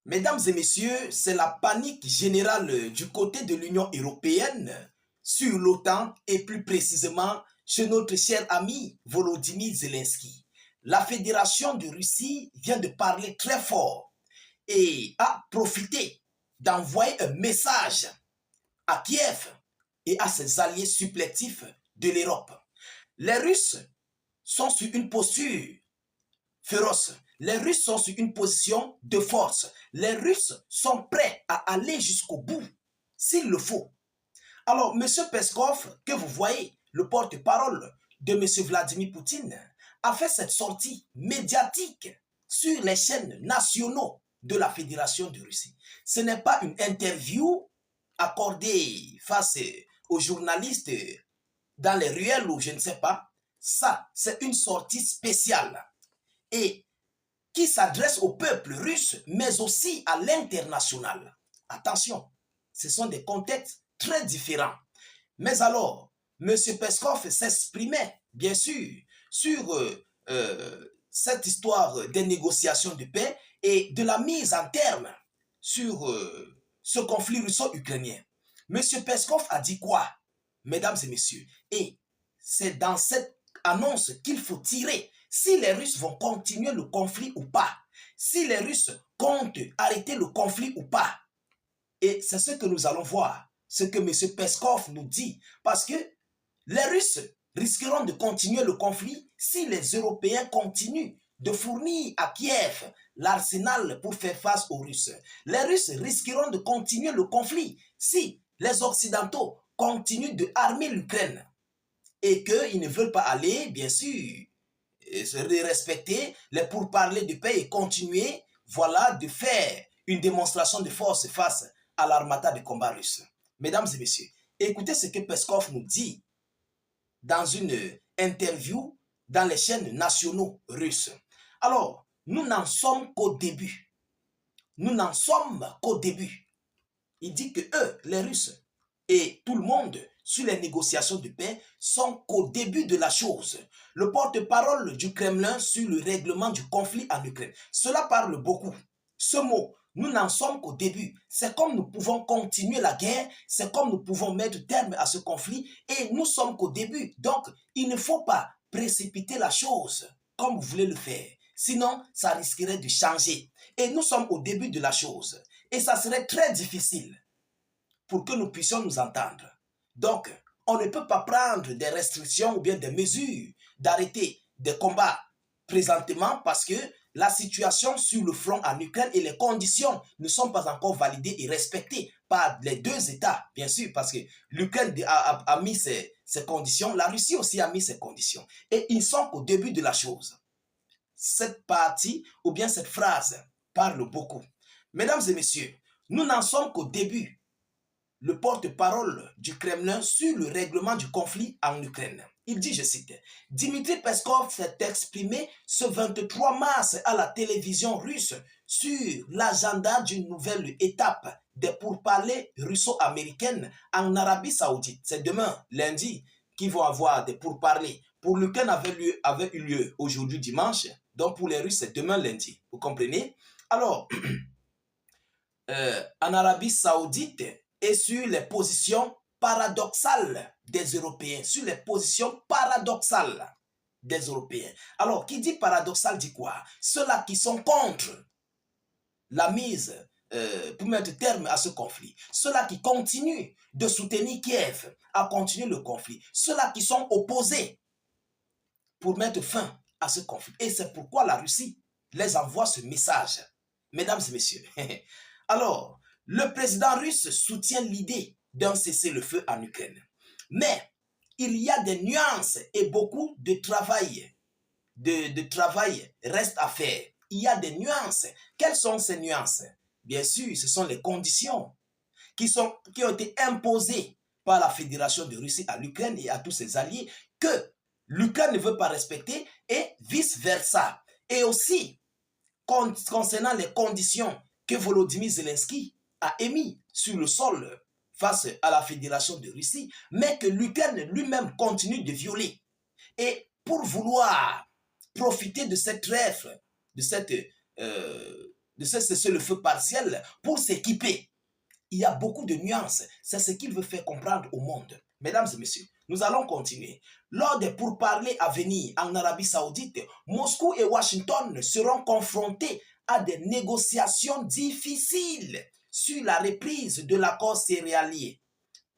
Mesdames et messieurs, c'est la panique générale du côté de l'Union européenne sur l'OTAN et plus précisément chez notre cher ami Volodymyr Zelensky. La Fédération de Russie vient de parler très fort et a profité d'envoyer un message à Kiev et à ses alliés supplétifs de l'Europe. Les Russes sont sur une posture féroce. Les Russes sont sur une position de force. Les Russes sont prêts à aller jusqu'au bout, s'il le faut. Alors, M. Peskov, que vous voyez, le porte-parole de M. Vladimir Poutine, a fait cette sortie médiatique sur les chaînes nationaux de la Fédération de Russie. Ce n'est pas une interview accordée face aux journalistes dans les ruelles ou je ne sais pas. Ça, c'est une sortie spéciale et qui s'adresse au peuple russe, mais aussi à l'international. Attention, ce sont des contextes très différents. Mais alors, M. Peskov s'exprimait, bien sûr, sur cette histoire des négociations de paix et de la mise en terme sur ce conflit russo-ukrainien. M. Peskov a dit quoi, mesdames et messieurs? Et c'est dans cette annonce qu'il faut tirer si les Russes vont continuer le conflit ou pas, si les Russes comptent arrêter le conflit ou pas. Et c'est ce que nous allons voir, ce que M. Peskov nous dit, parce que les Russes risqueront de continuer le conflit si les Européens continuent de fournir à Kiev l'arsenal pour faire face aux Russes. Les Russes risqueront de continuer le conflit si les Occidentaux continuent de armer l'Ukraine et qu'ils ne veulent pas aller, bien sûr, de respecter les pourparlers de paix et continuer, voilà, de faire une démonstration de force face à l'armada de combat russe. Mesdames et messieurs, écoutez ce que Peskov nous dit dans une interview dans les chaînes nationaux russes. Alors, nous n'en sommes qu'au début. Nous n'en sommes qu'au début. Il dit que eux, les Russes, et tout le monde sur les négociations de paix sont qu'au début de la chose. Le porte-parole du Kremlin sur le règlement du conflit en Ukraine. Cela parle beaucoup. Ce mot, nous n'en sommes qu'au début. C'est comme nous pouvons continuer la guerre, c'est comme nous pouvons mettre terme à ce conflit et nous sommes qu'au début. Donc, il ne faut pas précipiter la chose comme vous voulez le faire. Sinon, ça risquerait de changer. Et nous sommes au début de la chose. Et ça serait très difficile pour que nous puissions nous entendre. Donc, on ne peut pas prendre des restrictions ou bien des mesures d'arrêter des combats présentement parce que la situation sur le front en Ukraine et les conditions ne sont pas encore validées et respectées par les deux États, bien sûr, parce que l'Ukraine a mis ses conditions, la Russie aussi a mis ses conditions. Et ils sont qu'au début de la chose. Cette partie ou bien cette phrase parle beaucoup. Mesdames et messieurs, nous n'en sommes qu'au début. Le porte-parole du Kremlin sur le règlement du conflit en Ukraine. Il dit, je cite, « Dmitri Peskov s'est exprimé ce 23 mars à la télévision russe sur l'agenda d'une nouvelle étape des pourparlers russo-américaines en Arabie Saoudite. » C'est demain, lundi, qu'ils vont avoir des pourparlers. Pour l'Ukraine avait eu lieu aujourd'hui dimanche, donc pour les Russes, c'est demain lundi. Vous comprenez? Alors, en Arabie Saoudite, et sur les positions paradoxales des Européens, sur les positions paradoxales des Européens. Alors, qui dit paradoxal dit quoi? Ceux-là qui sont contre la mise pour mettre terme à ce conflit. Ceux-là qui continuent de soutenir Kiev à continuer le conflit. Ceux-là qui sont opposés pour mettre fin à ce conflit. Et c'est pourquoi la Russie les envoie ce message. Mesdames et messieurs. Alors, le président russe soutient l'idée d'un cessez-le-feu en Ukraine. Mais il y a des nuances et beaucoup de travail, reste à faire. Il y a des nuances. Quelles sont ces nuances? Bien sûr, ce sont les conditions qui ont été imposées par la Fédération de Russie à l'Ukraine et à tous ses alliés que l'Ukraine ne veut pas respecter et vice-versa. Et aussi, concernant les conditions que Volodymyr Zelensky a émis sur le sol face à la Fédération de Russie, mais que l'Ukraine lui-même continue de violer. Et pour vouloir profiter de cette trêve, de cette de ce cessez-le-feu partiel pour s'équiper. Il y a beaucoup de nuances. C'est ce qu'il veut faire comprendre au monde. Mesdames et messieurs, nous allons continuer. Lors des pourparlers à venir en Arabie Saoudite, Moscou et Washington seront confrontés à des négociations difficiles sur la reprise de l'accord céréalier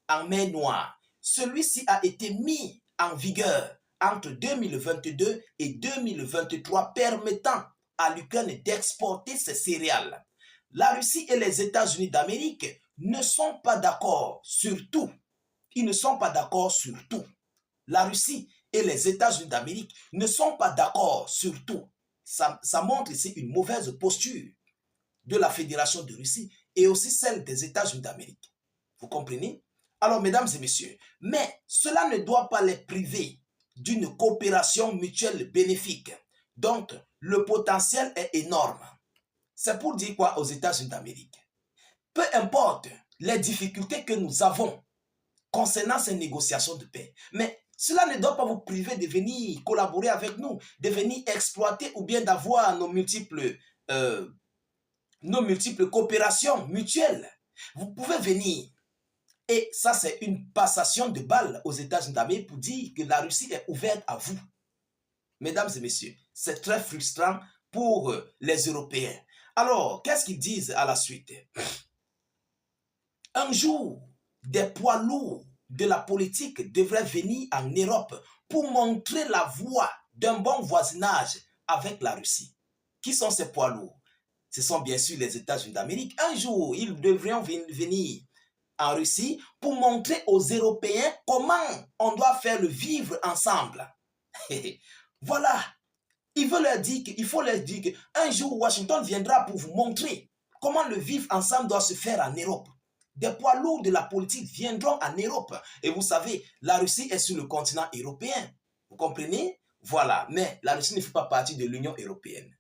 en mer Noire. Celui-ci a été mis en vigueur entre 2022 et 2023, permettant à l'Ukraine d'exporter ses céréales. La Russie et les États-Unis d'Amérique ne sont pas d'accord sur tout. Ils ne sont pas d'accord sur tout. La Russie et les États-Unis d'Amérique ne sont pas d'accord sur tout. Ça montre ici une mauvaise posture de la Fédération de Russie et aussi celle des États-Unis d'Amérique. Vous comprenez? Alors, mesdames et messieurs, mais cela ne doit pas les priver d'une coopération mutuelle bénéfique. Donc, le potentiel est énorme. C'est pour dire quoi aux États-Unis d'Amérique? Peu importe les difficultés que nous avons concernant ces négociations de paix, mais cela ne doit pas vous priver de venir collaborer avec nous, de venir exploiter ou bien d'avoir nos multiples coopérations mutuelles. Vous pouvez venir. Et ça, c'est une passation de balles aux États-Unis d'Amérique pour dire que la Russie est ouverte à vous. Mesdames et messieurs, c'est très frustrant pour les Européens. Alors, qu'est-ce qu'ils disent à la suite? Un jour, des poids lourds de la politique devraient venir en Europe pour montrer la voie d'un bon voisinage avec la Russie. Qui sont ces poids lourds? Ce sont bien sûr les États-Unis d'Amérique. Un jour, ils devraient venir en Russie pour montrer aux Européens comment on doit faire le vivre ensemble. Voilà. Il faut leur dire qu'un jour, Washington viendra pour vous montrer comment le vivre ensemble doit se faire en Europe. Des poids lourds de la politique viendront en Europe. Et vous savez, la Russie est sur le continent européen. Vous comprenez? Voilà. Mais la Russie ne fait pas partie de l'Union européenne.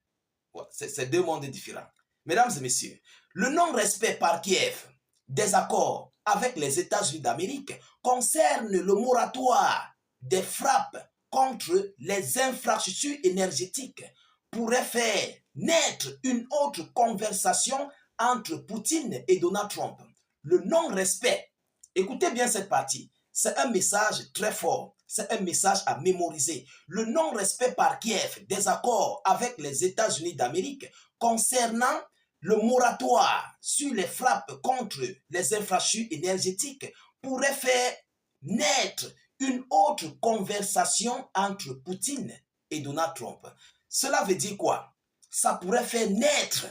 C'est deux mondes différents. Mesdames et messieurs, le non-respect par Kiev des accords avec les États-Unis d'Amérique concerne le moratoire des frappes contre les infrastructures énergétiques pourrait faire naître une autre conversation entre Poutine et Donald Trump. Le non-respect, écoutez bien cette partie, c'est un message très fort, c'est un message à mémoriser. Le non-respect par Kiev des accords avec les États-Unis d'Amérique concernant le moratoire sur les frappes contre les infrastructures énergétiques pourrait faire naître une autre conversation entre Poutine et Donald Trump. Cela veut dire quoi? Ça pourrait faire naître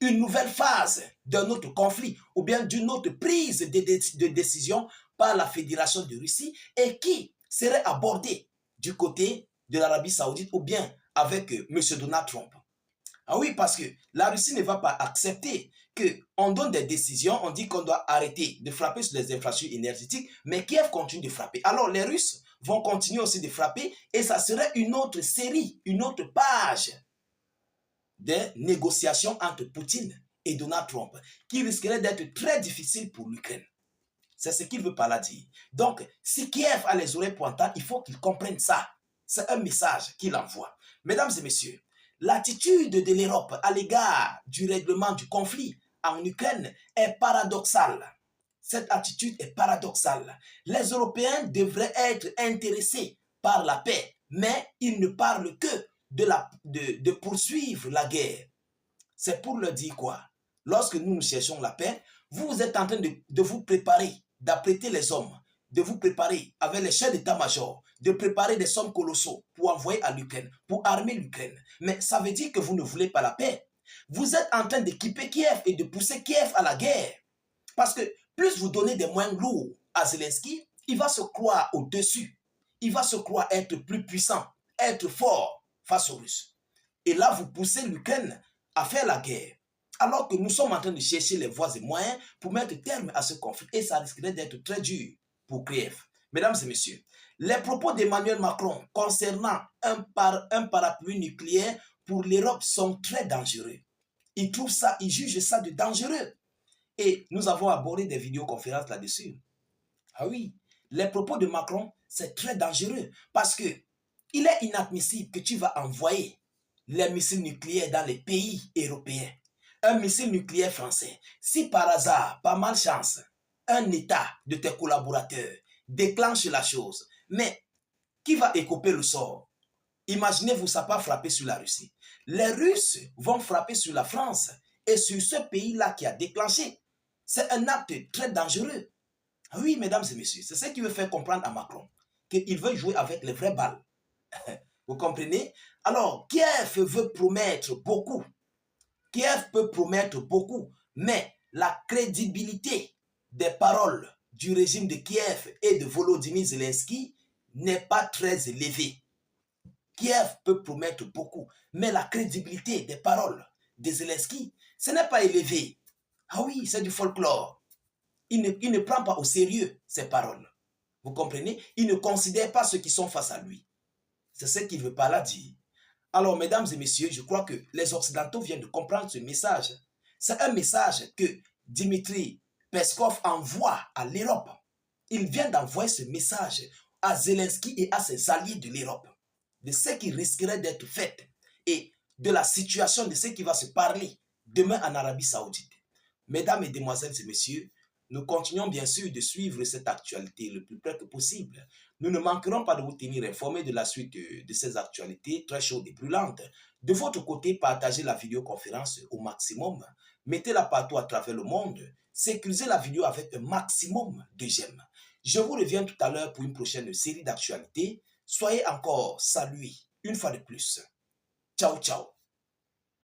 une nouvelle phase d'un autre conflit ou bien d'une autre prise de décision par la Fédération de Russie et qui serait abordée du côté de l'Arabie Saoudite ou bien avec M. Donald Trump. Ah oui, parce que la Russie ne va pas accepter qu'on donne des décisions, on dit qu'on doit arrêter de frapper sur les infrastructures énergétiques, mais Kiev continue de frapper. Alors les Russes vont continuer aussi de frapper et ça serait une autre série, une autre page des négociations entre Poutine et Donald Trump qui risquerait d'être très difficile pour l'Ukraine. C'est ce qu'il veut par là dire. Donc, si Kiev a les oreilles pointantes, il faut qu'il comprenne ça. C'est un message qu'il envoie. Mesdames et messieurs, l'attitude de l'Europe à l'égard du règlement du conflit en Ukraine est paradoxale. Cette attitude est paradoxale. Les Européens devraient être intéressés par la paix, mais ils ne parlent que de poursuivre la guerre. C'est pour leur dire quoi? Lorsque nous cherchons la paix, vous êtes en train de vous préparer, d'apprêter les hommes, de vous préparer avec les chefs d'état-major, de préparer des sommes colossaux pour envoyer à l'Ukraine, pour armer l'Ukraine. Mais ça veut dire que vous ne voulez pas la paix. Vous êtes en train d'équiper Kiev et de pousser Kiev à la guerre. Parce que plus vous donnez des moyens lourds à Zelensky, il va se croire au-dessus. Il va se croire être plus puissant, être fort face aux Russes. Et là, vous poussez l'Ukraine à faire la guerre. Alors que nous sommes en train de chercher les voies et moyens pour mettre terme à ce conflit. Et ça risquerait d'être très dur pour Kiev. Mesdames et messieurs, les propos d'Emmanuel Macron concernant un parapluie nucléaire pour l'Europe sont très dangereux. Il juge ça de dangereux. Et nous avons abordé des vidéoconférences là-dessus. Ah oui, les propos de Macron, c'est très dangereux parce que il est inadmissible que tu vas envoyer les missiles nucléaires dans les pays européens. un missile nucléaire français, si par hasard, par malchance, un État de tes collaborateurs déclenche la chose, mais qui va écoper le sort? Imaginez-vous, ça pas frapper sur la Russie. Les Russes vont frapper sur la France et sur ce pays-là qui a déclenché. C'est un acte très dangereux. Oui, mesdames et messieurs, c'est ce qui veut faire comprendre à Macron qu'il veut jouer avec les vraies balles. Vous comprenez? Alors, Kiev veut promettre beaucoup. Kiev peut promettre beaucoup, mais la crédibilité des paroles du régime de Kiev et de Volodymyr Zelensky n'est pas très élevée. Kiev peut promettre beaucoup, mais la crédibilité des paroles de Zelensky, ce n'est pas élevé. Ah oui, c'est du folklore. Il ne prend pas au sérieux ces paroles. Vous comprenez? Il ne considère pas ceux qui sont face à lui. C'est ce qu'il veut pas là dire. Alors, mesdames et messieurs, je crois que les Occidentaux viennent de comprendre ce message. C'est un message que Dimitri Peskov envoie à l'Europe. Il vient d'envoyer ce message à Zelensky et à ses alliés de l'Europe, de ce qui risquerait d'être fait et de la situation de ce qui va se parler demain en Arabie Saoudite. Mesdames et demoiselles et messieurs, nous continuons bien sûr de suivre cette actualité le plus près que possible. Nous ne manquerons pas de vous tenir informés de la suite de ces actualités très chaudes et brûlantes. De votre côté, partagez la vidéoconférence au maximum. Mettez-la partout à travers le monde. Sécurisez la vidéo avec un maximum de j'aime. Je vous reviens tout à l'heure pour une prochaine série d'actualités. Soyez encore salués une fois de plus. Ciao, ciao.